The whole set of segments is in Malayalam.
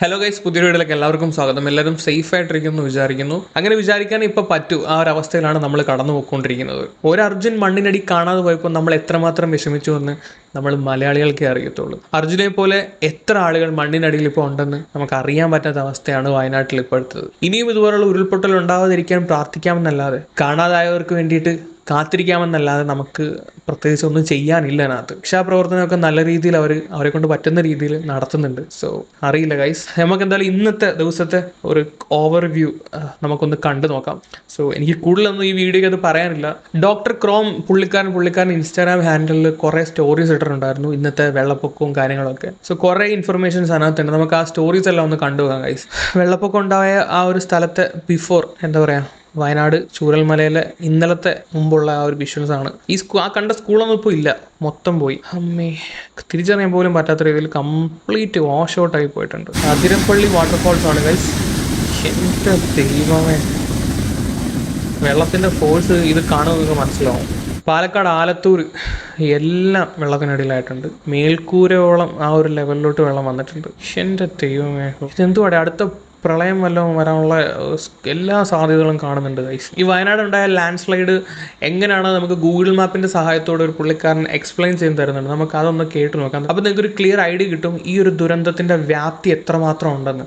ഹലോ ഗൈസ്, പുതിയ വീഡിയോയിലേക്ക് എല്ലാവർക്കും സ്വാഗതം. എല്ലാവരും സേഫ് ആയിട്ടിരിക്കുന്നു വിചാരിക്കുന്നു. അങ്ങനെ വിചാരിക്കാൻ ഇപ്പൊ പറ്റൂ. ആ ഒരു അവസ്ഥയിലാണ് നമ്മൾ കടന്നു പോയിക്കൊണ്ടിരിക്കുന്നത്. ഒരു അർജുൻ മണ്ണിനടി കാണാതെ പോയപ്പോൾ നമ്മൾ എത്രമാത്രം വിഷമിച്ചു എന്ന് നമ്മൾ മലയാളികൾക്കേ അറിയത്തുള്ളൂ. അർജുനെ പോലെ എത്ര ആളുകൾ മണ്ണിനടിയിൽ ഇപ്പോൾ ഉണ്ടെന്ന് നമുക്ക് അറിയാൻ പറ്റാത്ത അവസ്ഥയാണ് വയനാട്ടിൽ ഇപ്പോഴത്തത്. ഇനിയും ഇതുപോലുള്ള ഉരുൾപൊട്ടൽ ഉണ്ടാവാതിരിക്കാൻ പ്രാർത്ഥിക്കാമെന്നല്ലാതെ, കാണാതായവർക്ക് വേണ്ടിയിട്ട് കാത്തിരിക്കാമെന്നല്ലാതെ നമുക്ക് പ്രത്യേകിച്ച് ഒന്നും ചെയ്യാനില്ല അതിനകത്ത്. രക്ഷാപ്രവർത്തനമൊക്കെ നല്ല രീതിയിൽ അവരെ കൊണ്ട് പറ്റുന്ന രീതിയിൽ നടത്തുന്നുണ്ട്. സോ അറിയില്ല ഗൈസ്, നമുക്ക് എന്തായാലും ഇന്നത്തെ ദിവസത്തെ ഒരു ഓവർവ്യൂ നമുക്കൊന്ന് കണ്ടു നോക്കാം. സോ എനിക്ക് കൂടുതലൊന്നും ഈ വീഡിയോയ്ക്ക് അത് പറയാനില്ല. ഡോക്ടർ ക്രോം പുള്ളിക്കാരൻ ഇൻസ്റ്റാഗ്രാം ഹാൻഡിലിൽ കുറേ സ്റ്റോറീസ് ഇട്ടിട്ടുണ്ടായിരുന്നു ഇന്നത്തെ വെള്ളപ്പൊക്കവും കാര്യങ്ങളൊക്കെ. സോ കുറേ ഇൻഫർമേഷൻസ് അതിനകത്തുണ്ട്. നമുക്ക് ആ സ്റ്റോറീസ് എല്ലാം ഒന്ന് കണ്ടു നോക്കാം ഗൈസ്. വെള്ളപ്പൊക്കം ഉണ്ടായ ആ ഒരു സ്ഥലത്തെ ബിഫോർ എന്താ പറയുക, വയനാട് ചൂരൽമലയിലെ ഇന്നലത്തെ മുമ്പുള്ള ആ ഒരു വിഷ്വൽസ് ആണ്. ആ കണ്ട സ്കൂളൊന്നും ഇപ്പോൾ ഇല്ല, മൊത്തം പോയി. അമ്മേ, തിരിച്ചറിയാൻ പോലും പറ്റാത്ത രീതിയിൽ കംപ്ലീറ്റ് വാഷ് ഔട്ട് ആയി പോയിട്ടുണ്ട്. അതിരപ്പള്ളി വാട്ടർഫോൾസ് ആണ് ഗൈസ്. എൻ്റെ ദൈവമേ, വെള്ളത്തിൻ്റെ ഫോഴ്സ് ഇത് കാണുമ്പോൾ മനസ്സിലാവും. പാലക്കാട് ആലത്തൂർ എല്ലാം വെള്ളത്തിനടിയിലായിട്ടുണ്ട്. മേൽക്കൂരയോളം ആ ഒരു ലെവലിലോട്ട് വെള്ളം വന്നിട്ടുണ്ട്. എൻ്റെ ദൈവമേ, ഇതെന്തുവാടെ അടുത്ത പ്രളയം വല്ലതും വരാനുള്ള എല്ലാ സാധ്യതകളും കാണുന്നുണ്ട് ഗൈസ്. ഈ വയനാട് ഉണ്ടായ ലാൻഡ് സ്ലൈഡ് എങ്ങനെയാണ് നമുക്ക് ഗൂഗിൾ മാപ്പിൻ്റെ സഹായത്തോടെ ഒരു പുള്ളിക്കാരൻ എക്സ്പ്ലെയിൻ ചെയ്ത് തരുന്നുണ്ട്. നമുക്ക് അതൊന്ന് കേട്ട് നോക്കാം. അപ്പോൾ നിങ്ങൾക്ക് ഒരു ക്ലിയർ ഐഡിയ കിട്ടും ഈ ഒരു ദുരന്തത്തിൻ്റെ വ്യാപ്തി എത്രമാത്രം ഉണ്ടെന്ന്.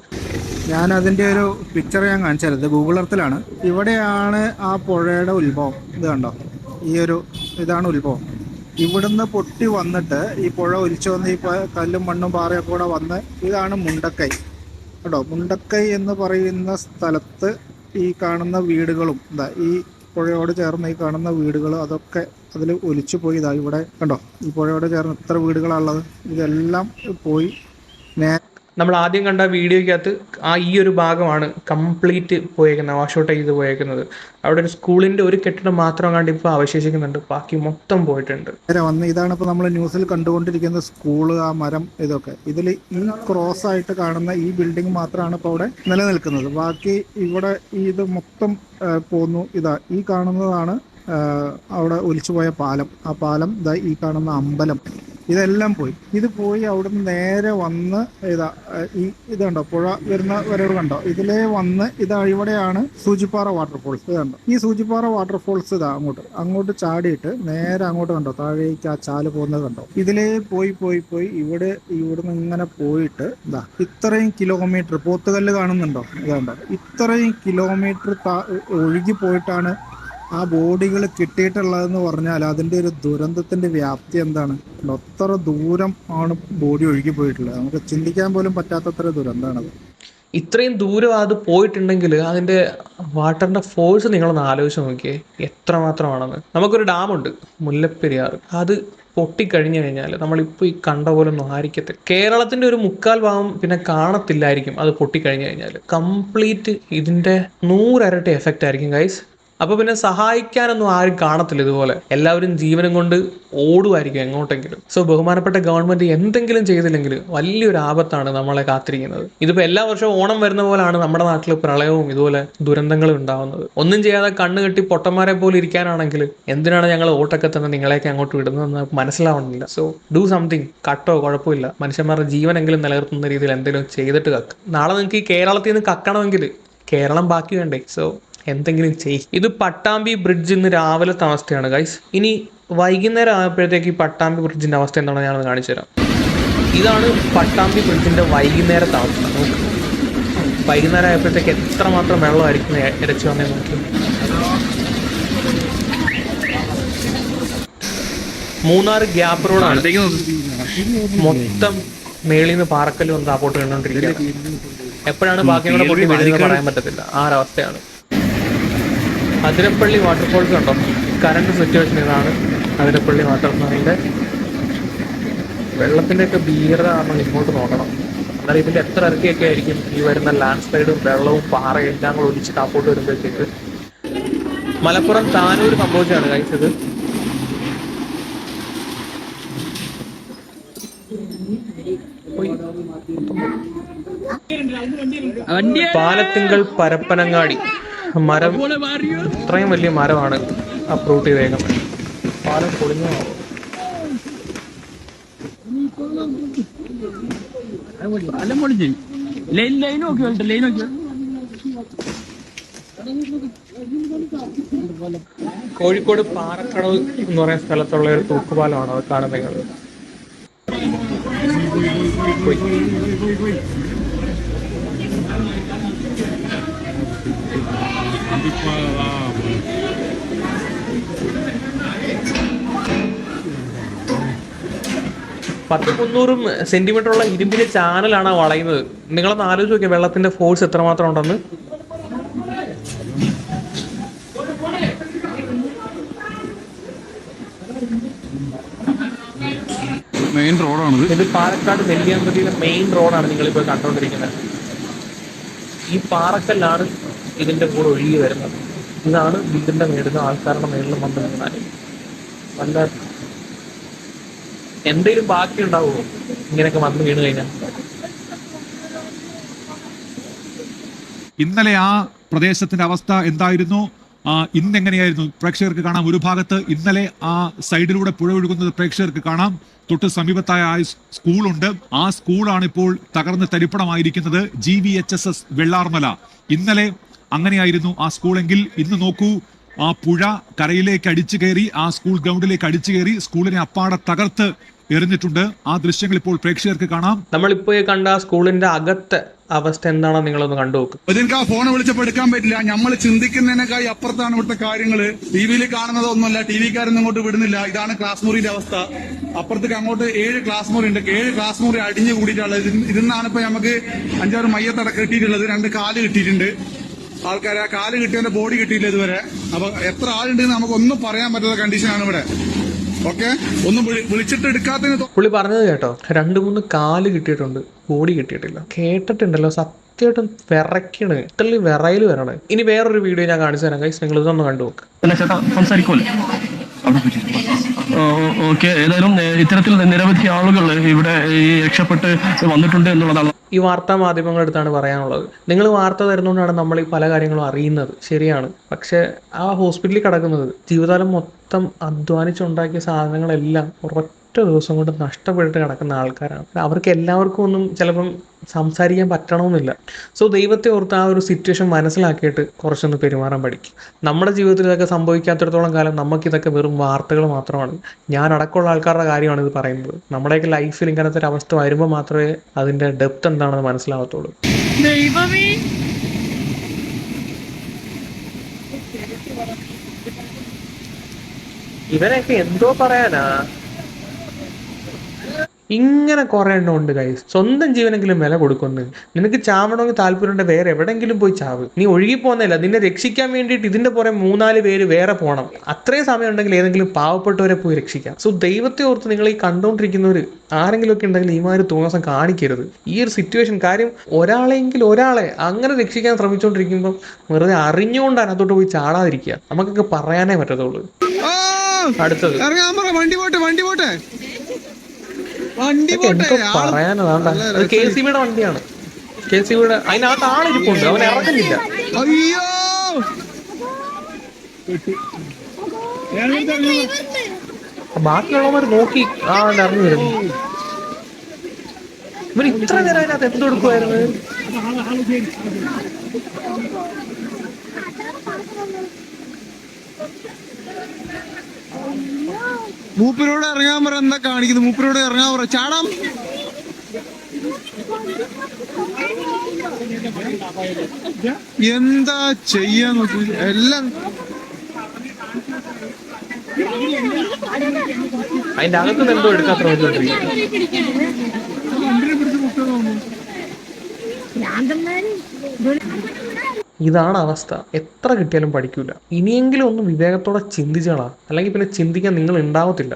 ഞാൻ അതിൻ്റെ ഒരു പിക്ചർ ഞാൻ കാണിച്ചത് ഇത് ഗൂഗിൾ എർത്തിലാണ്. ഇവിടെയാണ് ആ പുഴയുടെ ഉത്ഭവം. ഇത് കണ്ടോ, ഇതാണ് ഉത്ഭവം. ഇവിടുന്ന് പൊട്ടി വന്നിട്ട് ഈ പുഴ ഒലിച്ചു വന്ന് ഈ കല്ലും മണ്ണും പാറയൊക്കെ കൂടെ വന്ന് ഇതാണ് മുണ്ടക്കൈ കേട്ടോ. മുണ്ടക്കൈ എന്ന് പറയുന്ന സ്ഥലത്ത് ഈ കാണുന്ന വീടുകളും ഈ പുഴയോട് ചേർന്ന് ഈ കാണുന്ന വീടുകൾ അതൊക്കെ അതിൽ ഒലിച്ചു പോയി. ഇതാ ഇവിടെ കണ്ടോ, ഈ പുഴയോട് ചേർന്ന് എത്ര വീടുകളാണുള്ളത്, ഇതെല്ലാം പോയി. നമ്മൾ ആദ്യം കണ്ട വീഡിയോയ്ക്കകത്ത് ഈ ഒരു ഭാഗമാണ് കംപ്ലീറ്റ് പോയേക്കുന്നത്, വാഷ് ഔട്ട് ചെയ്ത് പോയേക്കുന്നത്. അവിടെ ഒരു സ്കൂളിൻ്റെ ഒരു കെട്ടിടം മാത്രം കണ്ട് ഇപ്പോൾ അവശേഷിക്കുന്നുണ്ട്, ബാക്കി മൊത്തം പോയിട്ടുണ്ട്. വന്ന് ഇതാണ് ഇപ്പോൾ നമ്മൾ ന്യൂസിൽ കണ്ടുകൊണ്ടിരിക്കുന്ന സ്കൂള്, ആ മരം, ഇതൊക്കെ ഇതിൽ ഈ ക്രോസ് ആയിട്ട് കാണുന്ന ഈ ബിൽഡിംഗ് മാത്രമാണ് ഇപ്പോൾ അവിടെ നിലനിൽക്കുന്നത്. ബാക്കി ഇവിടെ ഇത് മൊത്തം പോന്നു. ഈ കാണുന്നതാണ് അവിടെ ഒലിച്ചുപോയ പാലം. ആ പാലം ഈ കാണുന്ന അമ്പലം, ഇതെല്ലാം പോയി. ഇത് പോയി അവിടുന്ന് നേരെ വന്ന് ഇതുണ്ടോ പുഴ വരുന്ന വരവ് കണ്ടോ, ഇതിലേ വന്ന് ഇവിടെയാണ് സൂചിപ്പാറ വാട്ടർഫോൾസ്. ഇതുണ്ടോ, ഈ സൂചിപ്പാറ വാട്ടർഫോൾസ് അങ്ങോട്ട് ചാടിയിട്ട് നേരെ അങ്ങോട്ട് കണ്ടോ, താഴേക്ക് ആ ചാല് പോകുന്നത് കണ്ടോ. ഇതിലേ പോയി ഇവിടുന്ന് ഇങ്ങനെ പോയിട്ട് ഇത്രയും കിലോമീറ്റർ പോത്തുകല്ല് കാണുന്നുണ്ടോ, ഇതുണ്ടോ, ഇത്രയും കിലോമീറ്റർ ഒഴുകി പോയിട്ടാണ് ആ ബോഡികൾ കിട്ടിയിട്ടുള്ളതെന്ന് പറഞ്ഞാൽ അതിൻ്റെ ഒരു ദുരന്തത്തിൻ്റെ വ്യാപ്തി എന്താണ്. അത്ര ദൂരം ആണ് ബോഡി ഒഴുകി പോയിട്ടുള്ളത്. നമുക്ക് ചിന്തിക്കാൻ പോലും പറ്റാത്തത്ര ദുരന്തമാണത്. ഇത്രയും ദൂരം അത് പോയിട്ടുണ്ടെങ്കിൽ അതിൻ്റെ വാട്ടറിൻ്റെ ഫോഴ്സ് നിങ്ങളൊന്ന് ആലോചിച്ച് നോക്കിയേ എത്രമാത്രമാണെന്ന്. നമുക്കൊരു ഡാമുണ്ട് മുല്ലപ്പെരിയാർ, അത് പൊട്ടിക്കഴിഞ്ഞു കഴിഞ്ഞാൽ നമ്മളിപ്പോൾ ഈ കണ്ട പോലെ ഒന്നും ആയിരിക്കത്തില്ല. കേരളത്തിൻ്റെ ഒരു 3/4 ഭാഗം പിന്നെ കാണത്തില്ലായിരിക്കും അത് പൊട്ടിക്കഴിഞ്ഞു കഴിഞ്ഞാൽ. കംപ്ലീറ്റ് ഇതിൻ്റെ 100 ഇരട്ടി എഫക്റ്റ് ആയിരിക്കും ഗൈസ്. അപ്പോൾ പിന്നെ സഹായിക്കാനൊന്നും ആരും കാണത്തില്ല. ഇതുപോലെ എല്ലാവരും ജീവനും കൊണ്ട് ഓടുമായിരിക്കും എങ്ങോട്ടെങ്കിലും. സോ ബഹുമാനപ്പെട്ട ഗവൺമെൻറ് എന്തെങ്കിലും ചെയ്തില്ലെങ്കിൽ വലിയൊരു ആപത്താണ് നമ്മളെ കാത്തിരിക്കുന്നത്. ഇതിപ്പോൾ എല്ലാ വർഷവും ഓണം വരുന്ന പോലാണ് നമ്മുടെ നാട്ടിൽ പ്രളയവും ഇതുപോലെ ദുരന്തങ്ങളും ഉണ്ടാകുന്നത്. ഒന്നും ചെയ്യാതെ കണ്ണ് കെട്ടി പൊട്ടന്മാരെ പോലെ ഇരിക്കാനാണെങ്കിൽ എന്തിനാണ് ഞങ്ങൾ ഓട്ടൊക്കെ തന്നെ നിങ്ങളെയൊക്കെ അങ്ങോട്ട് വിടുന്നതെന്ന് മനസ്സിലാവണമെന്നില്ല. സോ ഡു സംതിങ്, കട്ടോ കുഴപ്പമില്ല, മനുഷ്യന്മാരുടെ ജീവനെങ്കിലും നിലനിർത്തുന്ന രീതിയിൽ എന്തെങ്കിലും ചെയ്തിട്ട് കക്ക്. നാളെ നിങ്ങൾക്ക് ഈ കേരളത്തിൽ നിന്ന് കക്കണമെങ്കിൽ കേരളം ബാക്കി വേണ്ടേ? സോ എന്തെങ്കിലും ചെയ്യും. ഇത് പട്ടാമ്പി ബ്രിഡ്ജ് ഇന്ന് രാവിലത്തെ അവസ്ഥയാണ് ഗൈസ്. ഇനി വൈകുന്നേരം ആയപ്പോഴത്തേക്ക് ഈ പട്ടാമ്പി ബ്രിഡ്ജിൻ്റെ അവസ്ഥ എന്താണെന്ന് ഞാനത് കാണിച്ചു തരാം. ഇതാണ് പട്ടാമ്പി ബ്രിഡ്ജിൻ്റെ വൈകുന്നേരത്തെ അവസ്ഥ. നോക്ക്, വൈകുന്നേരം ആയപ്പോഴത്തേക്ക് എത്രമാത്രം വെള്ളമായിരിക്കും ഇരച്ചു വന്നേ നോക്കി. മൂന്നാർ ഗ്യാപ്പ് റോഡാണ്, മൊത്തം മേളിൽ നിന്ന് പാറക്കല്ല് വന്ന് താപ്പോട്ട് കണ്ടുകൊണ്ടിരിക്കുകയാണ്. എപ്പോഴാണ് ബാക്കിയും കൂടെ പൊട്ടി വീഴുന്നത് പറയാൻ പറ്റത്തില്ല, ആ ഒരവസ്ഥയാണ്. അതിരപ്പള്ളി വാട്ടർഫോൾസ് കണ്ടോ, കറണ്ട് സിറ്റുവേഷൻ ഇതാണ്. അതിരപ്പള്ളി വാട്ടർഫോളിൻ്റെ വെള്ളത്തിൻ്റെയൊക്കെ ഭീകരത കാരണം ഇങ്ങോട്ട് നോക്കണം. എന്നാൽ ഇതിൻ്റെ എത്ര ഇറക്കിയൊക്കെ ആയിരിക്കും ഈ വരുന്ന ലാൻഡ് സ്ലൈഡും വെള്ളവും പാറയും എല്ലാം കൂടെ ഒലിച്ച് താപ്പോട്ട് വരുമ്പോഴത്തേക്ക്. മലപ്പുറം താനൂർ സംഭവിച്ചാണ് കഴിച്ചത്. പാലത്തിങ്കൽ പരപ്പനങ്ങാടി മരം, ഇത്രയും വലിയ മരമാണ് അപ്രൂട്ട് ചെയ്തേക്കുന്നത്. പാലം പൊളിഞ്ഞോ? പാലം പൊളിഞ്ഞു. ലൈൻ നോക്കി ലൈൻ നോക്കി. കോഴിക്കോട് പാറക്കടവ് എന്ന് പറയുന്ന സ്ഥലത്തുള്ള ഒരു തൂക്കുപാലമാണ് അത് കാണുന്നത്. പത്ത് 300 സെന്റിമീറ്ററുള്ള ഇരുമ്പിന്റെ ചാനലാണ് വളയുന്നത്. നിങ്ങളൊന്ന് ആലോചിച്ച് നോക്കിയാൽ വെള്ളത്തിന്റെ ഫോഴ്സ് എത്രമാത്രം ഉണ്ടെന്ന്. മെയിൻ റോഡാണിത്. ഇത് പാലക്കാട് നെല്ലിയാമ്പതിയിലെ മെയിൻ റോഡാണ് നിങ്ങളിപ്പോൾ കണ്ടുകൊണ്ടിരിക്കുന്നത്. ഈ പാറക്കല്ലാണ് ഇതിന്റെ കൂടെ ഒഴുകി വരുന്നത്. ഇതാണ് വീടിന്റെ മേടുന്ന ആൾക്കാരുടെ മേളിൽ വന്ന് നിന്നാൽ വല്ല എന്തെങ്കിലും ബാക്കി ഉണ്ടാവുമോ ഇങ്ങനെയൊക്കെ വന്ന് വീണ് കഴിഞ്ഞാൽ? ഇന്നലെ ആ പ്രദേശത്തിന്റെ അവസ്ഥ എന്തായിരുന്നു, ഇന്നെങ്ങനെയായിരുന്നു പ്രേക്ഷകർക്ക് കാണാം. ഒരു ഭാഗത്ത് ഇന്നലെ ആ സൈഡിലൂടെ പുഴ ഒഴുകുന്നത് പ്രേക്ഷകർക്ക് കാണാം. തൊട്ട് സമീപത്തായ സ്കൂളുണ്ട്. ആ സ്കൂളാണ് ഇപ്പോൾ തകർന്ന് തരിപ്പണമായിരിക്കുന്നത്. GVHSS വെള്ളാർമല. ഇന്നലെ അങ്ങനെയായിരുന്നു ആ സ്കൂളെങ്കിൽ ഇന്ന് നോക്കൂ, ആ പുഴ കരയിലേക്ക് അടിച്ചു കയറി, ആ സ്കൂൾ ഗ്രൗണ്ടിലേക്ക് അടിച്ചു കയറി സ്കൂളിനെ അപ്പാടെ തകർത്ത് എറിഞ്ഞിട്ടുണ്ട്. ആ ദൃശ്യങ്ങൾ ഇപ്പോൾ പ്രേക്ഷകർക്ക് കാണാം. നമ്മളിപ്പോ കണ്ട ആ സ്കൂളിന്റെ അകത്തെ അവസ്ഥ എന്താണോ നിങ്ങളൊന്ന് കണ്ടു നോക്കും. എനിക്ക് ആ ഫോൺ വിളിച്ചപ്പോൾ എടുക്കാൻ പറ്റില്ല. നമ്മൾ ചിന്തിക്കുന്നതിനേക്കായി അപ്പുറത്താണ് ഇവിടുത്തെ കാര്യങ്ങള്. TV-യിൽ കാണുന്നതൊന്നുമല്ല. TV-കാരൊന്നും അങ്ങോട്ട് വിടുന്നില്ല. ഇതാണ് ക്ലാസ് മുറിന്റെ അവസ്ഥ. അപ്പുറത്തേക്ക് അങ്ങോട്ട് 7 ക്ലാസ് മുറി ഉണ്ട്. 7 ക്ലാസ് മുറി അടിഞ്ഞു കൂടിയിട്ടുള്ളത്. ഇതിന്നാണ് ഇപ്പൊ നമുക്ക് 5-6 മയ്യത്തടക്കം കിട്ടിയിട്ടുള്ളത്. 2 കാല് കിട്ടിയിട്ടുണ്ട്. ആൾക്കാരെ ആ കാല് കിട്ടിയതിന്റെ ബോഡി കിട്ടിയില്ല ഇതുവരെ. അപ്പൊ എത്ര ആളുണ്ടെന്ന് നമുക്കൊന്നും പറയാൻ പറ്റാത്ത കണ്ടീഷനാണ് ഇവിടെ. ഓക്കെ, ഒന്നും വിളിച്ചിട്ട് എടുക്കാത്തതിന് പുള്ളി പറഞ്ഞത് കേട്ടോ, 2-3 കാല് കിട്ടിയിട്ടുണ്ട്, ബോഡി കിട്ടിയിട്ടില്ല. കേട്ടിട്ടുണ്ടല്ലോ, സത്യമായിട്ടും വിറയ്ക്കണ്, ഇട്ടല്ലി വിറയിൽ വരണേ. ഇനി വേറൊരു വീഡിയോ ഞാൻ കാണിച്ചു തരാം ഗൈസ്, നിങ്ങൾ ഇതൊന്ന് കണ്ടു നോക്ക്. ഓക്കെ, ഏതായാലും ഇത്തരത്തിൽ നിരവധി ആളുകൾ ഇവിടെ ഈ രക്ഷപ്പെട്ട് വന്നിട്ടുണ്ട് എന്നുള്ളതാണ് ഈ വാർത്താ മാധ്യമങ്ങളെടുത്താണ് പറയാനുള്ളത്. നിങ്ങൾ വാർത്ത തരുന്നതുകൊണ്ടാണ് നമ്മൾ ഈ പല കാര്യങ്ങളും അറിയുന്നത്, ശരിയാണ്. പക്ഷെ ആ ഹോസ്പിറ്റലിൽ കിടക്കുന്നത് ജീവിതകാലം മൊത്തം അധ്വാനിച്ചുണ്ടാക്കിയ സാധനങ്ങളെല്ലാം ഒരൊറ്റ ദിവസം കൊണ്ട് നഷ്ടപ്പെട്ടിട്ട് കിടക്കുന്ന ആൾക്കാരാണ്. അവർക്ക് എല്ലാവർക്കും ഒന്നും ചിലപ്പം സംസാരിക്കാൻ പറ്റണമെന്നില്ല. സോ ദൈവത്തെ ഓർത്ത് ആ ഒരു സിറ്റുവേഷൻ മനസ്സിലാക്കിയിട്ട് കുറച്ചൊന്ന് പെരുമാറാൻ പഠിക്കും. നമ്മുടെ ജീവിതത്തിൽ ഇതൊക്കെ സംഭവിക്കാത്തിടത്തോളം കാലം നമുക്കിതൊക്കെ വെറും വാർത്തകൾ മാത്രമാണ്. ഞാൻ അടക്കമുള്ള ആൾക്കാരുടെ കാര്യമാണ് ഇത് പറയുന്നത്. നമ്മുടെയൊക്കെ ലൈഫിൽ ഇങ്ങനത്തെ ഒരു അവസ്ഥ വരുമ്പോൾ മാത്രമേ അതിൻ്റെ ഡെപ്ത് എന്താണെന്ന് മനസ്സിലാവത്തുള്ളൂ. ഇവനൊക്കെ എന്തോ പറയാനാ, ഇങ്ങനെ കുറേ എണ്ണം ഉണ്ട് ഗൈസ്. സ്വന്തം ജീവനെങ്കിലും വില കൊടുക്കുന്നു. നിനക്ക് ചാവണമെങ്കിൽ താല്പര്യമുണ്ട് വേറെ എവിടെയെങ്കിലും പോയി ചാവ്. നീ ഒഴുകി പോകുന്നില്ല, നിന്നെ രക്ഷിക്കാൻ വേണ്ടിയിട്ട് ഇതിന്റെ പുറമെ 3-4 പേര് വേറെ പോകണം. അത്രയും സമയം ഉണ്ടെങ്കിൽ ഏതെങ്കിലും പാവപ്പെട്ടവരെ പോയി രക്ഷിക്കാം. സോ ദൈവത്തെ ഓർത്ത് നിങ്ങൾ ഈ കണ്ടുകൊണ്ടിരിക്കുന്നവർ ആരെങ്കിലും ഒക്കെ ഉണ്ടെങ്കിൽ ഈ മാതിരി തോന്നസം കാണിക്കരുത്. ഈ ഒരു സിറ്റുവേഷൻ കാര്യം ഒരാളെ അങ്ങനെ രക്ഷിക്കാൻ ശ്രമിച്ചുകൊണ്ടിരിക്കുമ്പോൾ വെറുതെ അറിഞ്ഞുകൊണ്ട് അതിനകത്തോട്ട് പോയി ചാടാതിരിക്കുക. നമുക്കൊക്കെ പറയാനേ പറ്റത്തുള്ളൂ. അടുത്തത് എനിക്ക് പറയാനതാണ്ട, അത് KCB-യുടെ വണ്ടിയാണ്. KCB-യുടെ അതിനകത്ത് ആളിരിപ്പുണ്ട്, അവൻ ഇറക്കുന്നില്ല. ബാക്കിയുള്ളവർ നോക്കി ഇറങ്ങി വരുന്നു. ഇവർ ഇത്ര നേരം അതിനകത്ത് എന്തെടുക്കുമായിരുന്നു? മൂപ്പരോട് ഇറങ്ങാൻ പറ. എന്താ കാണിക്കുന്നത്? മൂപ്പരോട് ഇറങ്ങാൻ പറ. ചാടാം. എന്താ ചെയ്യാൻ നോക്കി എല്ലാം. അതിന്റെ അകത്ത് എന്തോ എടുക്കാൻ ശ്രമിച്ചോണ്ടിരിക്കും. ഇതാണ് അവസ്ഥ. എത്ര കിട്ടിയാലും പഠിക്കൂല. ഇനിയെങ്കിലും ഒന്ന് വിവേകത്തോടെ ചിന്തിച്ചോളാം, അല്ലെങ്കിൽ പിന്നെ ചിന്തിക്കാൻ നിങ്ങൾ ഉണ്ടാവത്തില്ല.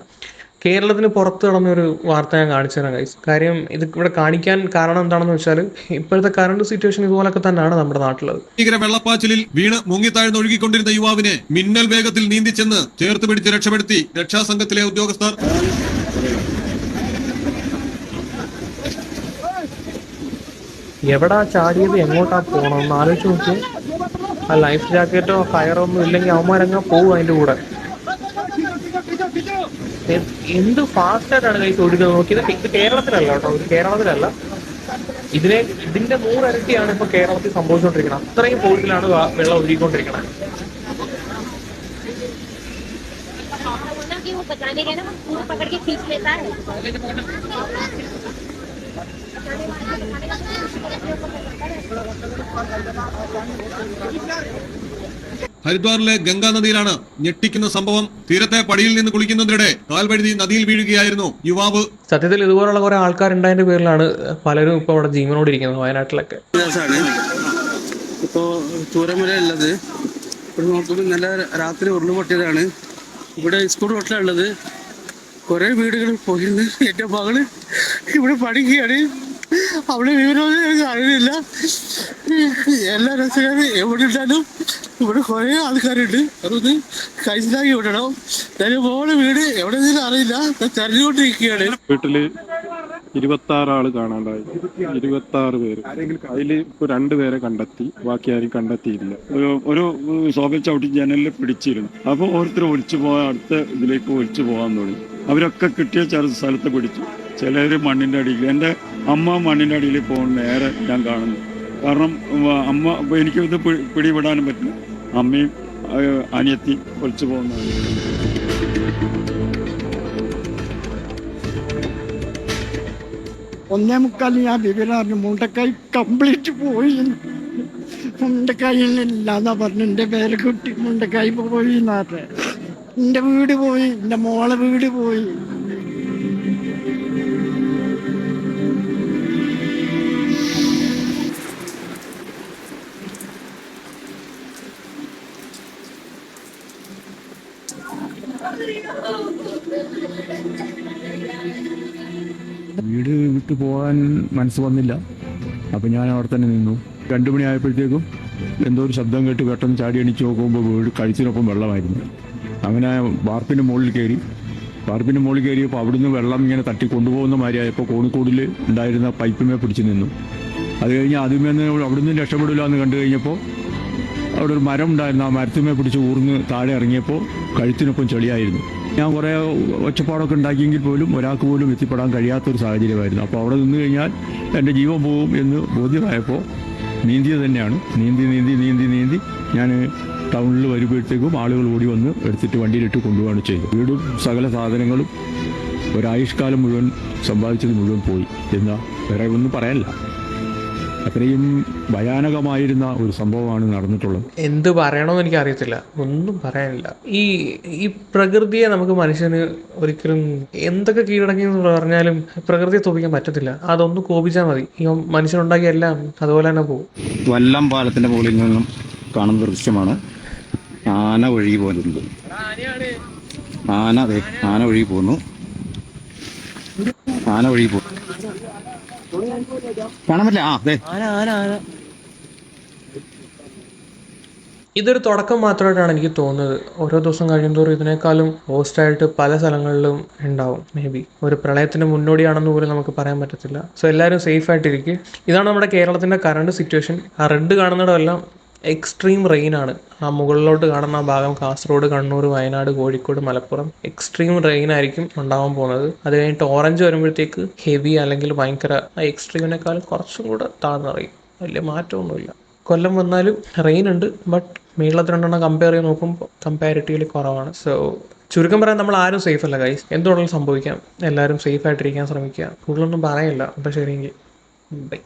കേരളത്തിന് പുറത്ത് നടന്നൊരു വാർത്ത ഞാൻ കാണിച്ചു തരാം ഗൈസ്. കാര്യം ഇത് ഇവിടെ കാണിക്കാൻ കാരണം എന്താണെന്ന് വെച്ചാൽ ഇപ്പോഴത്തെ കറണ്ട് സിറ്റുവേഷൻ ഇതുപോലൊക്കെ തന്നെയാണ് നമ്മുടെ നാട്ടിലുള്ളത്. ഭീകര വെള്ളപ്പാച്ചിലിൽ വീണ് മുങ്ങിത്താഴ്ന്ന് ഒഴുകിക്കൊണ്ടിരുന്ന യുവാവിനെ മിന്നൽ വേഗത്തിൽ നീന്തി ചെന്ന് ചേർത്ത് പിടിച്ച് രക്ഷപ്പെടുത്തി രക്ഷാസംഘത്തിലെ ഉദ്യോഗസ്ഥർ. എവിടാ ചാടിയത്, എങ്ങോട്ടാ പോകണമെന്ന് ആലോചിച്ച് നോക്കിയേ. ആ ലൈഫ് ജാക്കറ്റോ ഫയറോ ഒന്നും ഇല്ലെങ്കിൽ അവന്മാരങ്ങ് പോവും അതിൻ്റെ കൂടെ. എന്ത് ഫാസ്റ്റായിട്ടാണ് കൈസ് ഓടിക്കുന്നത് നോക്കിയത്. ഇത് കേരളത്തിലല്ല കേട്ടോ, ഇത് കേരളത്തിലല്ല. ഇതിന്റെ 100 ഇരട്ടിയാണ് ഇപ്പൊ കേരളത്തിൽ സംഭവിച്ചുകൊണ്ടിരിക്കുന്നത്. അത്രയും ഫോഴ്സിലാണ് വെള്ളം ഒഴുകിക്കൊണ്ടിരിക്കുന്നത്. वो बचाने गए ना, वो पकड़ के खींच लेता है। ഹരിദ്വാറിലെ ഗംഗാ നദിയിലാണ് ഞെട്ടിക്കുന്ന സംഭവം. തീരത്തെ പടിയിൽ നിന്ന് കുളിക്കുന്നതിനിടെ കാൽവഴുതി നദിയിൽ വീഴുകയായിരുന്നു യുവാവ്. സത്യത്തിൽ ഇതുപോലുള്ള കുറെ ആൾക്കാരുണ്ടായതിന്റെ പേരിലാണ് പലരും ഇപ്പൊ അവിടെ ജീവനോട് ഇരിക്കുന്നത് വയനാട്ടിലൊക്കെ. ഇപ്പോ ചൂരമല ഉള്ളത് ഇവിടെ നോക്കുമ്പോൾ ഇന്നലെ രാത്രി ഉരുളുപൊട്ടിയതാണ്. ഇവിടെ സ്കൂൾ ഹോട്ടലുള്ളത്. കുറെ വീടുകൾ പോയിരുന്നു. എന്റെ മകള് ഇവിടെ പഠിക്കുകയാണ്. അവിടെ വിവരമൊന്നും അറിയില്ല. എല്ലാ രസക്കാരും എവിടെ ഉണ്ടാലും ഇവിടെ കുറെ ആൾക്കാരുണ്ട്. അതൊന്ന് കഴിച്ചിലാക്കി വിടണം. എന്റെ മോളെ വീട് എവിടെ നിന്നും അറിയില്ല. തെരഞ്ഞുകൊണ്ടിരിക്കുകയാണ്. വീട്ടില് 26 ആള് കാണാണ്ടായി. 26 പേര്. അതിൽ ഇപ്പോൾ 2 പേരെ കണ്ടെത്തി. ബാക്കി ആരും കണ്ടെത്തിയില്ല. ഒരു സോഫയിൽ ചവിട്ടി ജനലിൽ പിടിച്ചിരുന്നു. അപ്പോൾ ഓരോരുത്തർ ഒളിച്ചു പോകാൻ അടുത്ത ഇതിലേക്ക് ഒളിച്ചു പോകാൻ തുടങ്ങി. അവരൊക്കെ കിട്ടിയ ചില സ്ഥലത്ത് പിടിച്ചു. ചിലർ മണ്ണിൻ്റെ അടിയിൽ. എൻ്റെ അമ്മ മണ്ണിൻ്റെ അടിയിൽ പോകുന്ന നേരെ ഞാൻ കാണുന്നു. കാരണം അമ്മ എനിക്ക് ഇത് പിടിപെടാനും പറ്റില്ല. അമ്മയും അനിയത്തി ഒളിച്ചു പോകുന്നതാണ്. 1:45 ഞാൻ വിവരം അറിഞ്ഞു. മുണ്ടക്കായി കംപ്ലീറ്റ് പോയി. മുണ്ടക്കായില്ലാന്നാ പറഞ്ഞു. എൻ്റെ പേരക്കുട്ടി മുണ്ടക്കായി പോയി എന്നാട്ടെ. എൻ്റെ വീട് പോയി, എൻ്റെ മോളെ വീട് പോയി. വീട് വിട്ടു പോകാൻ മനസ്സ് വന്നില്ല. അപ്പം ഞാൻ അവിടെ തന്നെ നിന്നു. 2 മണി ആയപ്പോഴത്തേക്കും എന്തോ ഒരു ശബ്ദം കേട്ട് പെട്ടെന്ന് ചാടി എണീച്ച് നോക്കുമ്പോൾ വീട് കഴുത്തിനൊപ്പം വെള്ളമായിരുന്നു. അങ്ങനെ വാർപ്പിൻ്റെ മുകളിൽ കയറിയപ്പോൾ അവിടുന്ന് വെള്ളം ഇങ്ങനെ തട്ടി കൊണ്ടുപോകുന്ന മാതിരിയായപ്പോൾ കോണിക്കൂടിൽ ഉണ്ടായിരുന്ന പൈപ്പിന്മേൽ പിടിച്ച് നിന്നു. അത് കഴിഞ്ഞ് അവിടുന്ന് രക്ഷപ്പെടില്ല എന്ന് കണ്ടു കഴിഞ്ഞപ്പോൾ അവിടെ ഒരു മരം ഉണ്ടായിരുന്നു. ആ മരത്തിന്മേൽ പിടിച്ച് ഊർന്ന് താഴെ ഇറങ്ങിയപ്പോൾ കഴുത്തിനൊപ്പം ചെളിയായിരുന്നു. ഞാൻ കുറേ ഒച്ചപ്പാടൊക്കെ ഉണ്ടാക്കിയെങ്കിൽ പോലും ഒരാൾക്ക് പോലും എത്തിപ്പെടാൻ കഴിയാത്തൊരു സാഹചര്യമായിരുന്നു. അപ്പോൾ അവിടെ നിന്ന് കഴിഞ്ഞാൽ എൻ്റെ ജീവൻ പോകും എന്ന് ബോധ്യമായപ്പോൾ നീന്തിയത് തന്നെയാണ്. നീന്തി ഞാൻ ടൗണിൽ വരുമ്പോഴത്തേക്കും ആളുകൾ ഓടി വന്ന് എടുത്തിട്ട് വണ്ടിയിലിട്ട് കൊണ്ടുപോവാണ് ചെയ്തത്. വീടും സകല സാധനങ്ങളും ഒരായുഷ്കാലം മുഴുവൻ സമ്പാദിച്ചത് മുഴുവൻ പോയി. എന്താ വേറെ ഒന്നും പറയാനില്ല. അത്രയും ഭയാനകമായിരുന്ന ഒരു സംഭവമാണ് നടന്നിട്ടുള്ളത്. എന്ത് പറയണമെന്ന് എനിക്ക് അറിയത്തില്ല. ഒന്നും പറയാനില്ല. ഈ പ്രകൃതിയെ നമുക്ക് മനുഷ്യന് ഒരിക്കലും എന്തൊക്കെ കീഴടങ്ങി എന്ന് പറഞ്ഞാലും പ്രകൃതിയെ തോപ്പിക്കാൻ പറ്റത്തില്ല. അതൊന്ന് കോപിച്ചാൽ മതി. ഈ മനുഷ്യനുണ്ടാക്കിയ എല്ലാം അതുപോലെ തന്നെ പോകും. വല്ലം പാലത്തിന്റെ മുകളിൽ നിന്നും കാണുന്ന ദൃശ്യമാണ്. ആന ഒഴുകി പോകുന്നുണ്ട്. ആന ഒഴുകി പോകുന്നു. കാണാൻ പറ്റില്ല. ഇതൊരു തുടക്കം മാത്രമായിട്ടാണ് എനിക്ക് തോന്നുന്നത്. ഓരോ ദിവസം കഴിയുന്തോറും ഇതിനേക്കാളും പോസ്റ്റായിട്ട് പല സ്ഥലങ്ങളിലും ഉണ്ടാവും. മേ ബി ഒരു പ്രളയത്തിന് മുന്നോടിയാണെന്ന് പോലും നമുക്ക് പറയാൻ പറ്റത്തില്ല. സോ എല്ലാവരും സേഫ് ആയിട്ടിരിക്കുക. ഇതാണ് നമ്മുടെ കേരളത്തിൻ്റെ കറണ്ട് സിറ്റുവേഷൻ. ആ റെഡ് കാണുന്നിടമെല്ലാം എക്സ്ട്രീം റെയിനാണ്. ആ മുകളിലോട്ട് കാണുന്ന ആ ഭാഗം കാസർഗോഡ്, കണ്ണൂർ, വയനാട്, കോഴിക്കോട്, മലപ്പുറം എക്സ്ട്രീം റെയിൻ ആയിരിക്കും ഉണ്ടാവാൻ പോകുന്നത്. അത് കഴിഞ്ഞിട്ട് ഓറഞ്ച് വരുമ്പോഴത്തേക്ക് ഹെവി അല്ലെങ്കിൽ ഭയങ്കര എക്സ്ട്രീമിനേക്കാളും കുറച്ചും കൂടെ താഴ്ന്ന റെയിൻ. വലിയ മാറ്റമൊന്നുമില്ല. കൊല്ലം വന്നാലും റെയിൻ ഉണ്ട്. ബട്ട് മേളത്തെ 2 കമ്പയർ ചെയ്ത് നോക്കുമ്പോൾ കമ്പാരിറ്റീവ്ലി കുറവാണ്. സോ ചുരുക്കം പറയാൻ നമ്മൾ ആരും സേഫ് അല്ല ഗൈസ്. എന്തുകൊണ്ടും സംഭവിക്കാം. എല്ലാവരും സേഫ് ആയിട്ടിരിക്കാൻ ശ്രമിക്കുക. കൂടുതലൊന്നും പറയില്ല. അപ്പം ശരിയെങ്കിൽ ബൈ.